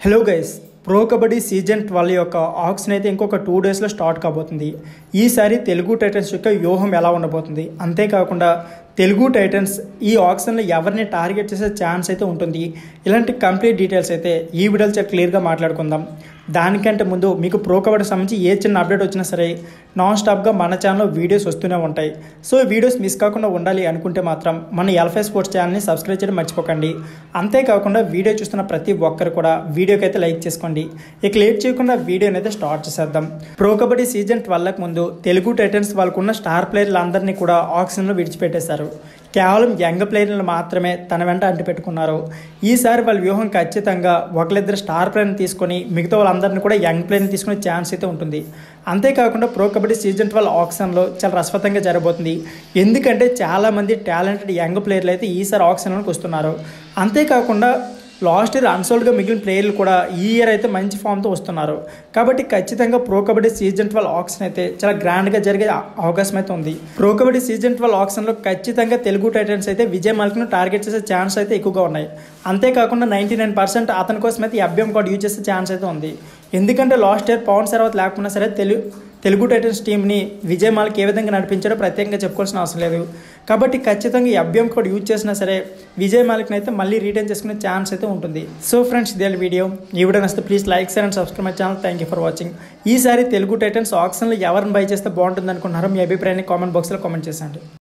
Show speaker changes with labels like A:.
A: Hello guys, pro kabaddi season 12 యొక్క auction అయితే ఇంకొక 2 డేస్లో స్టార్ట్ కాబోతుంది. ఈసారి తెలుగు టైటన్స్ యొక్క వ్యూహం ఎలా ఉండబోతుంది, అంతేకాకుండా తెలుగు టైటన్స్ ఈ ఆక్షన్లో ఎవరిని టార్గెట్ చేసే ఛాన్స్ అయితే ఉంటుంది. ఇలాంటి కంప్లీట్ డీటెయిల్స్ అయితే ఈ వీడియోలో చాలా క్లియర్గా మాట్లాడుకుందాం. దానికంటే ముందు మీకు ప్రో కబడ్డీ సంబంధించి ఏ చిన్న అప్డేట్ వచ్చినా సరే నాన్ స్టాప్గా మన ఛానల్లో వీడియోస్ వస్తూనే ఉంటాయి. సో వీడియోస్ మిస్ కాకుండా ఉండాలి అనుకుంటే మాత్రం మన ఎల్ఫై స్పోర్ట్స్ ఛానల్ని సబ్స్క్రైబ్ చేయడం మర్చిపోకండి. అంతేకాకుండా వీడియో చూస్తున్న ప్రతి ఒక్కరు కూడా వీడియోకి అయితే లైక్ చేసుకోండి. ఇక లేట్ చేయకుండా వీడియోని అయితే స్టార్ట్ చేసేద్దాం. ప్రో కబడ్డీ సీజన్ 12కి ముందు తెలుగు టైటన్స్ వాళ్ళకున్న స్టార్ ప్లేయర్లందరినీ కూడా ఆక్షన్లో విడిచిపెట్టేశారు. కేవలం యంగ్ ప్లేయర్లను మాత్రమే తన వెంట అంటిపెట్టుకున్నారు. ఈసారి వాళ్ళ వ్యూహం ఖచ్చితంగా ఒకళ్ళిద్దరు స్టార్ ప్లేయర్ని తీసుకొని మిగతా వాళ్ళందరినీ కూడా యంగ్ ప్లేయర్ని తీసుకునే ఛాన్స్ అయితే ఉంటుంది. అంతేకాకుండా ప్రో కబడ్డీ సీజన్ 12 ఆక్షన్లో చాలా రసవత్తంగా జరగబోతుంది. ఎందుకంటే చాలామంది టాలెంటెడ్ యంగ్ ప్లేయర్లు అయితే ఈసారి ఆక్షన్లోకి వస్తున్నారు. అంతేకాకుండా లాస్ట్ ఇయర్ అన్సోల్డ్గా మిగిలిన ప్లేయర్లు కూడా ఈ ఇయర్ అయితే మంచి ఫామ్తో వస్తున్నారు. కాబట్టి ఖచ్చితంగా ప్రో కబడ్డీ సీజన్ 12 ఆక్షన్ అయితే చాలా గ్రాండ్గా జరిగే అవకాశం అయితే ఉంది. ప్రో కబడ్డీ సీజన్ 12 ఆక్షన్లో ఖచ్చితంగా తెలుగు టైటన్స్ అయితే విజయ్ మాలిక్ను టార్గెట్ చేసే ఛాన్స్ అయితే ఎక్కువగా ఉన్నాయి. అంతేకాకుండా 99% అతని కోసం అయితే ఈ అభ్యం కార్డు యూజ్ చేసే ఛాన్స్ అయితే ఉంది. ఎందుకంటే లాస్ట్ ఇయర్ పవన్ సర్వత్ లేకపోయినా సరే తెలుగు టైటన్స్ టీంని విజయ్ మాలిక్ ఏ విధంగా నడిపించాడో ప్రత్యేకంగా చెప్పుకోవాల్సిన అవసరం లేదు. కాబట్టి ఖచ్చితంగా ఈ అభ్యం కోడ్ యూజ్ చేసినా సరే విజయ్ మాలిక్ని అయితే మళ్ళీ రిటర్న్ చేసుకునే ఛాన్స్ అయితే ఉంటుంది. సో ఫ్రెండ్స్, ఇదే వీడియో. ఈ వీడియో నచ్చితే please like share and subscribe my channel. Thank you for watching. ఈసారి తెలుగు టైటన్స్ ఆక్షన్లో ఎవరిని బై చేస్తే బాగుంటుంది అనుకుంటున్నారో మీ అభిప్రాయాన్ని కామెంట్ బాక్స్లో కామెంట్ చేయండి.